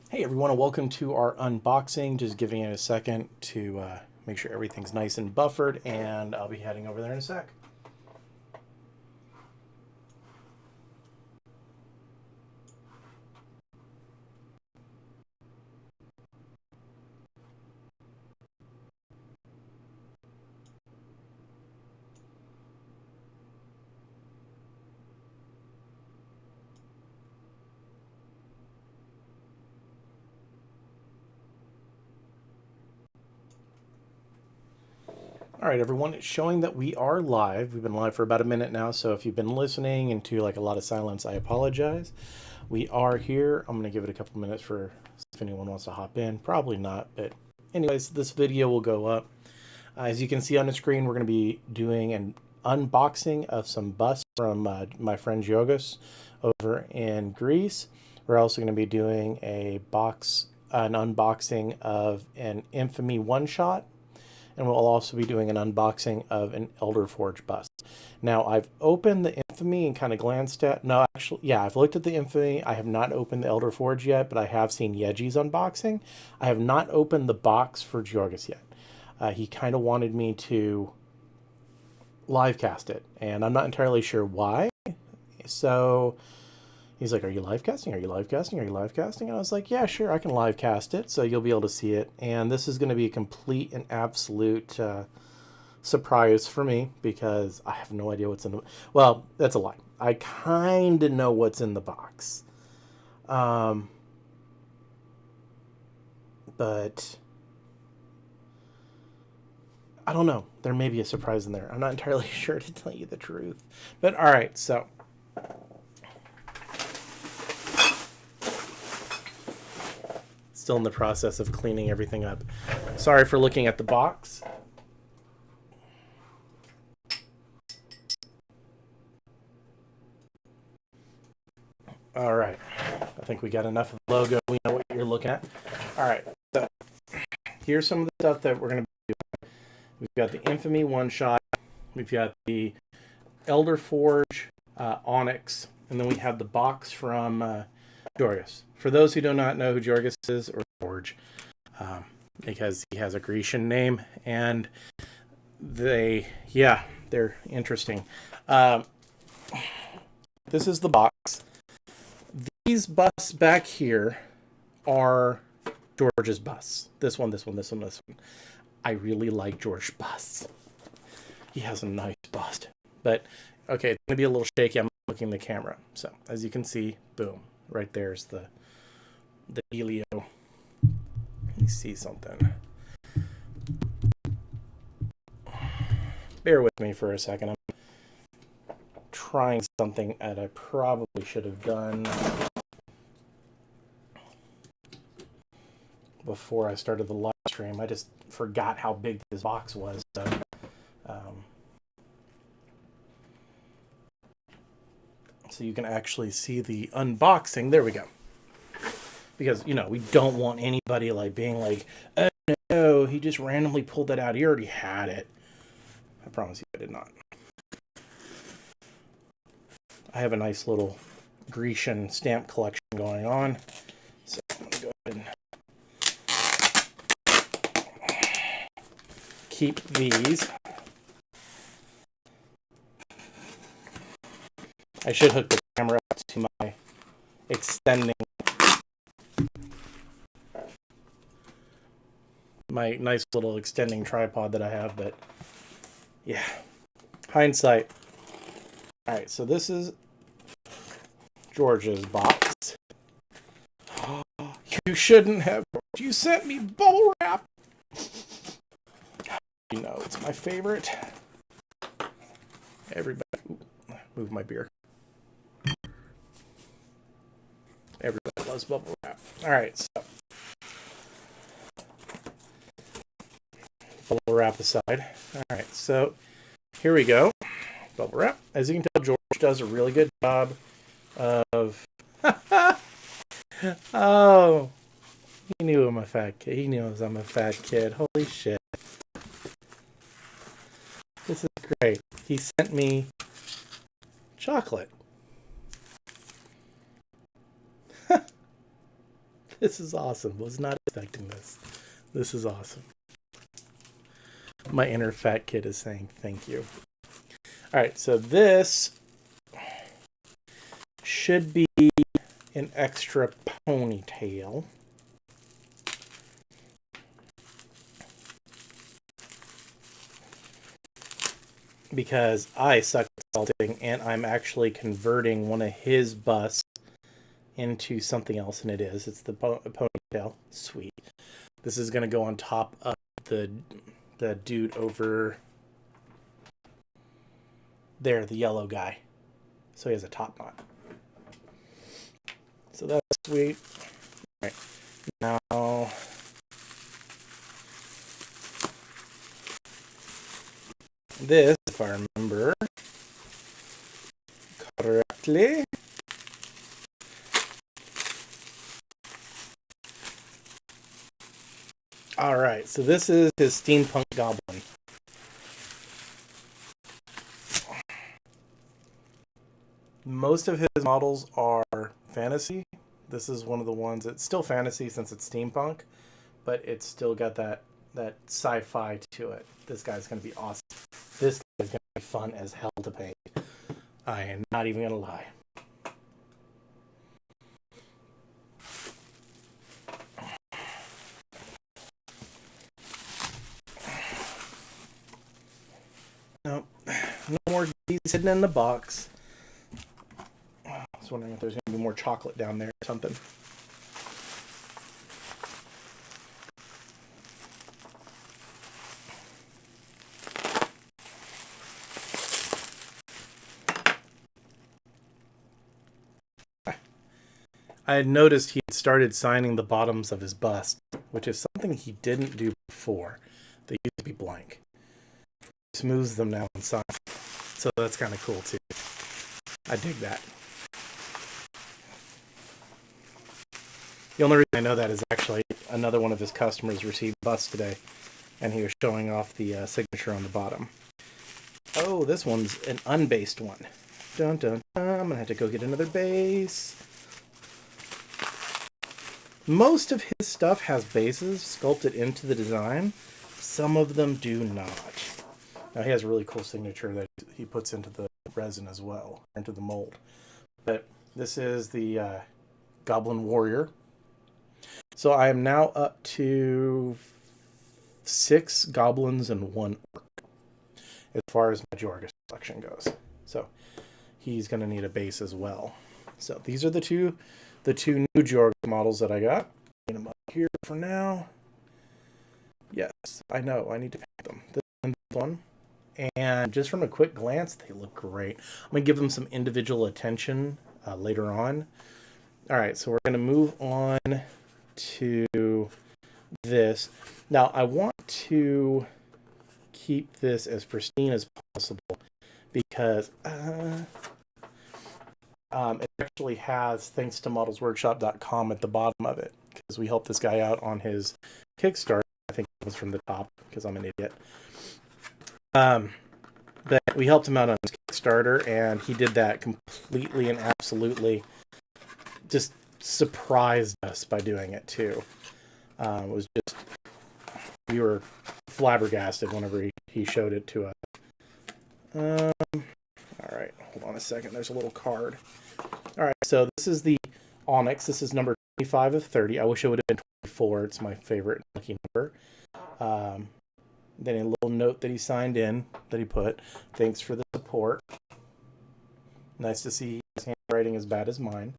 Hey everyone, and welcome to our unboxing. Just giving it a second to make sure everything's nice and buffered, and I'll be heading over there in a sec. All right, everyone, it's showing that we are live. We've been live for about a minute now, so if you've been listening into like a lot of silence, I apologize. We are here. I'm going to give it a couple minutes for if anyone wants to hop in. Probably not, but anyways, this video will go up. As you can see on the screen, we're going to be doing an unboxing of some busts from my friend Giorgos over in Greece. We're also going to be doing an unboxing of an Infamy one-shot, and we'll also be doing an unboxing of an Elder Forge bust. Now, I've opened the Infamy and kind of glanced at... No, actually, yeah, I've looked at the Infamy. I have not opened the Elder Forge yet, but I have seen Yeji's unboxing. I have not opened the box for Giorgos yet. He kind of wanted me to live cast it, and I'm not entirely sure why. So he's like, "Are you live casting? Are you live casting? Are you live casting?" And I was like, "Yeah, sure, I can live cast it, so you'll be able to see it." And this is going to be a complete and absolute surprise for me because I have no idea what's in the... Well, that's a lie. I kind of know what's in the box. But I don't know. There may be a surprise in there. I'm not entirely sure, to tell you the truth. But all right, so still in the process of cleaning everything up. Sorry for looking at the box. All right. I think we got enough of the logo. We know what you're looking at. All right. So here's some of the stuff that we're going to be doing. We've got the Infamy one-shot. We've got the Elder Forge Onyx. And then we have the box from Giorgos. For those who do not know who Giorgos is, or Forge, because he has a Grecian name, and they're interesting. This is the box. These busts back here are George's busts. This one, this one, this one, this one. I really like George busts. He has a nice bust. But, okay, it's going to be a little shaky. I'm looking at the camera. So, as you can see, boom. Right there's the Helio. Let me see something. Bear with me for a second. I'm trying something that I probably should have done before I started the live stream. I just forgot how big this box was. So you can actually see the unboxing. There we go. Because, you know, we don't want anybody like being like, "Oh no, he just randomly pulled that out. He already had it." I promise you I did not. I have a nice little Grecian stamp collection going on. So I'm going to go ahead and keep these. I should hook the camera up to my nice little extending tripod that I have, but yeah, hindsight. All right, so this is George's box. You shouldn't have. You sent me bubble wrap. You know, it's my favorite. Everybody, move my beer. Everybody loves bubble wrap. All right, so bubble wrap aside. All right, so here we go. Bubble wrap. As you can tell, George does a really good job of... Oh, he knew I'm a fat kid. He knows I'm a fat kid. Holy shit. This is great. He sent me chocolate. This is awesome. Was not expecting this. This is awesome. My inner fat kid is saying thank you. All right, so this should be an extra ponytail. Because I suck at sculpting, and I'm actually converting one of his busts into something else, and it's the ponytail. Sweet. This is going to go on top of the dude over there, the yellow guy. So he has a top knot. So that's sweet. All right. Now, this, if I remember correctly, all right, so this is his steampunk goblin. Most of his models are fantasy. This is one of the ones that's still fantasy since it's steampunk, but it's still got that sci-fi to it. This guy's going to be awesome. This guy's going to be fun as hell to paint. I am not even going to lie. Nope. No more G's hidden in the box. I was wondering if there's going to be more chocolate down there or something. I had noticed he had started signing the bottoms of his bust, which is something he didn't do before. They used to be blank. He smooths them now and signs. So that's kind of cool too. I dig that. The only reason I know that is actually another one of his customers received busts today, and he was showing off the signature on the bottom. Oh, this one's an unbased one. Dun dun dun. I'm gonna have to go get another base. Most of his stuff has bases sculpted into the design. Some of them do not. Now he has a really cool signature that he puts into the resin as well, into the mold. But this is the Goblin Warrior. So I am now up to 6 goblins and 1 orc as far as my Giorgos collection goes. So he's going to need a base as well. So these are the two new Giorgos models that I got. Get them up here for now. Yes, I know. I need to paint them. This one. And just from a quick glance, they look great. I'm going to give them some individual attention later on. All right, so we're going to move on to this. Now, I want to keep this as pristine as possible because it actually has thanks to modelsworkshop.com at the bottom of it because we helped this guy out on his Kickstarter. I think it was from the top because I'm an idiot. But we helped him out on his Kickstarter, and he did that completely and absolutely just surprised us by doing it too. It was just, we were flabbergasted whenever he showed it to us. All right, hold on a second. There's a little card. All right, so this is the Onyx. This is number 25 of 30. I wish it would have been 24. It's my favorite lucky number. Then a little note that he signed in that he put. Thanks for the support. Nice to see his handwriting as bad as mine.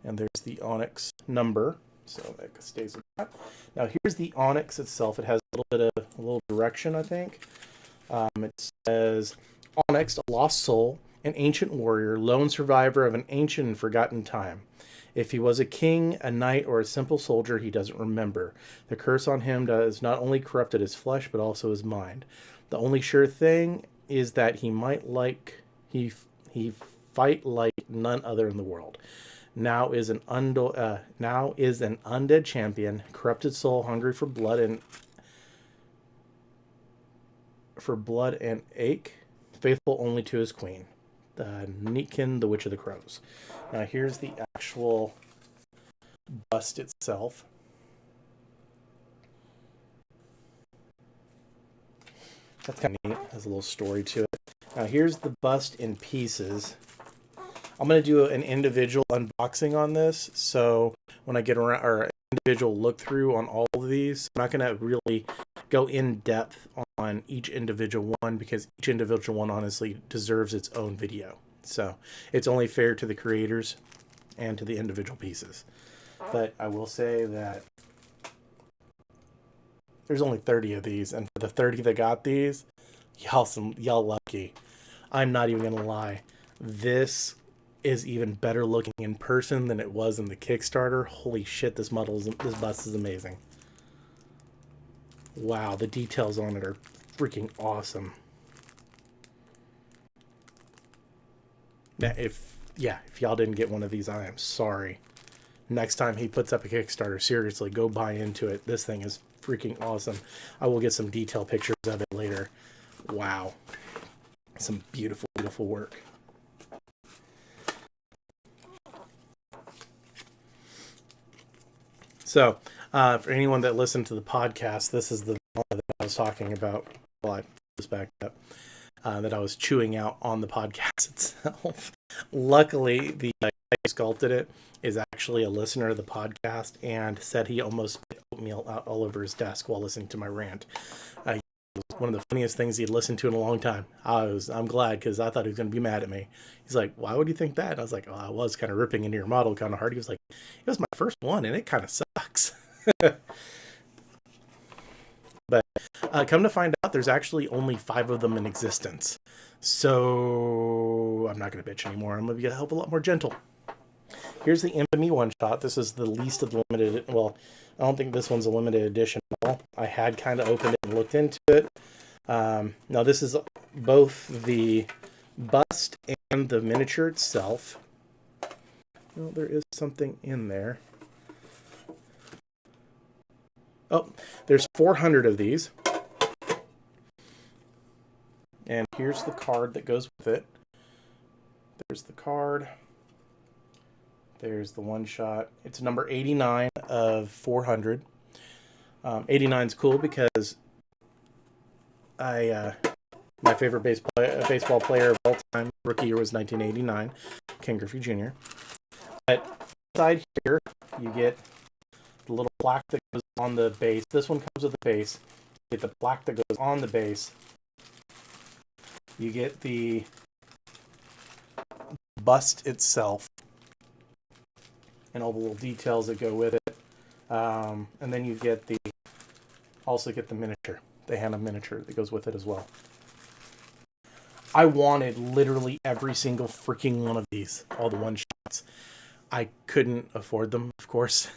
And there's the Onyx number. So that stays with that. Now here's the Onyx itself. It has a little direction, I think. It says, Onyx, a lost soul, an ancient warrior, lone survivor of an ancient and forgotten time. If he was a king, a knight, or a simple soldier, he doesn't remember. The curse on him does not only corrupted his flesh, but also his mind. The only sure thing is that he fight like none other in the world. Now is an undead champion, corrupted soul, hungry for blood and ache, faithful only to his queen, the Neatkin, the Witch of the Crows. Now here's the actual bust itself. That's kind of neat. Has a little story to it. Now here's the bust in pieces. I'm going to do an individual unboxing on this, so when I get around, or individual look through on all of these, I'm not going to really go in depth on each individual one, because each individual one honestly deserves its own video. So it's only fair to the creators and to the individual pieces. But I will say that there's only 30 of these, and for the 30 that got these, y'all lucky. I'm not even gonna lie. This is even better looking in person than it was in the Kickstarter. Holy shit, this bust is amazing. Wow, the details on it are freaking awesome. Now, if y'all didn't get one of these, I am sorry. Next time he puts up a Kickstarter, seriously, go buy into it. This thing is freaking awesome. I will get some detailed pictures of it later. Wow. Some beautiful, beautiful work. So, for anyone that listened to the podcast, this is the one that I was talking about. Well, I just backed up. That I was chewing out on the podcast itself. Luckily, the guy who sculpted it is actually a listener of the podcast and said he almost spit oatmeal out all over his desk while listening to my rant. It was one of the funniest things he'd listened to in a long time. I'm glad, because I thought he was going to be mad at me. He's like, "Why would you think that?" And I was like, "Oh, I was kind of ripping into your model kind of hard." He was like, "It was my first one and it kind of sucks." But come to find out, there's actually only 5 of them in existence. So I'm not going to bitch anymore. I'm going to be a hell of a lot more gentle. Here's the Infamy one-shot. This is the least of the limited... Well, I don't think this one's a limited edition at all. I had kind of opened it and looked into it. Now, this is both the bust and the miniature itself. Well, there is something in there. Oh, there's 400 of these. And here's the card that goes with it. There's the card. There's the one shot. It's number 89 of 400. 89 is cool because my favorite baseball player of all time, rookie year, was 1989, Ken Griffey Jr. But inside here, you get the little plaque that goes on the base. This one comes with the base. You get the plaque that goes on the base. You get the bust itself and all the little details that go with it. And then you get also get the miniature, the Hannah miniature that goes with it as well. I wanted literally every single freaking one of these, all the one-shots. I couldn't afford them, of course,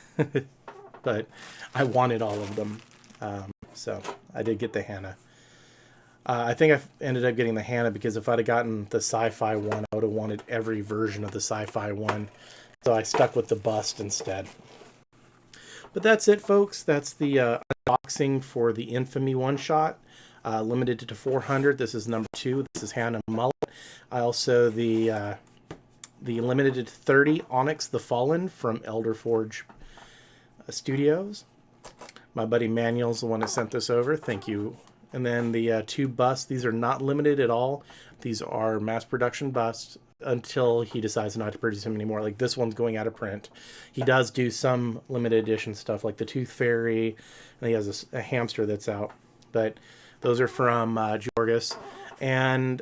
but I wanted all of them. So I did get the Hannah. I think I ended up getting the Hannah because if I'd have gotten the sci-fi one, I would have wanted every version of the sci-fi one. So I stuck with the bust instead. But that's it, folks. That's the unboxing for the Infamy one-shot. Limited to 400. This is number 2. This is Hannah Mullet. I also the limited to 30 Onyx the Fallen from Elder Forge Studios. My buddy Manuel's the one that sent this over. Thank you. And then the 2 busts. These are not limited at all. These are mass production busts until he decides not to produce them anymore. Like this one's going out of print. He does do some limited edition stuff like the Tooth Fairy, and he has a hamster that's out. But those are from Giorgos. And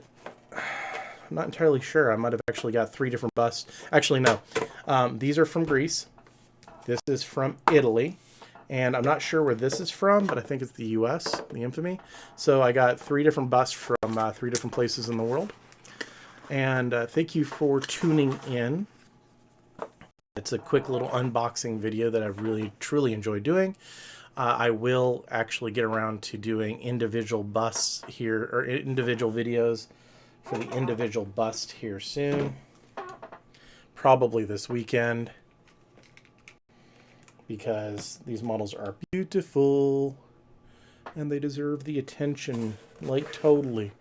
I'm not entirely sure. I might have actually got 3 different busts. Actually, no. These are from Greece. This is from Italy. And I'm not sure where this is from, but I think it's the US, the Infamy. So I got 3 different busts from 3 different places in the world. And thank you for tuning in. It's a quick little unboxing video that I've really, truly enjoyed doing. I will actually get around to doing individual busts here, or individual videos for the individual bust here soon. Probably this weekend, because these models are beautiful and they deserve the attention. Like, totally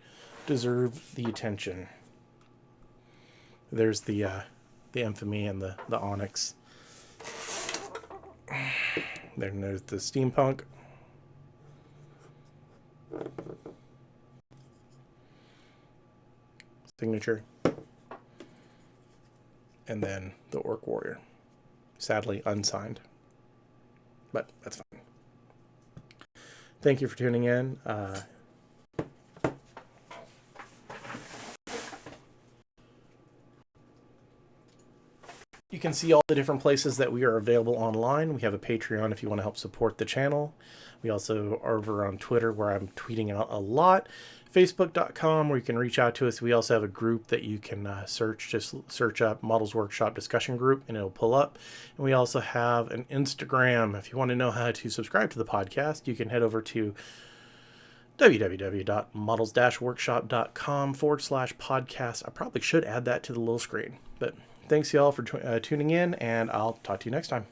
deserve the attention. There's the Infamy and the Onyx. Then there's the steampunk. Signature. And then the Orc Warrior. Sadly unsigned. But that's fine. Thank you for tuning in. You can see all the different places that we are available online. We have a Patreon if you want to help support the channel. We also are over on Twitter where I'm tweeting out a lot. Facebook.com where you can reach out to us. We also have a group that you can just search up Models Workshop Discussion Group and it'll pull up. And we also have an Instagram. If you want to know how to subscribe to the podcast, you can head over to www.models-workshop.com/podcast. I probably should add that to the little screen, but thanks y'all for tuning in, and I'll talk to you next time.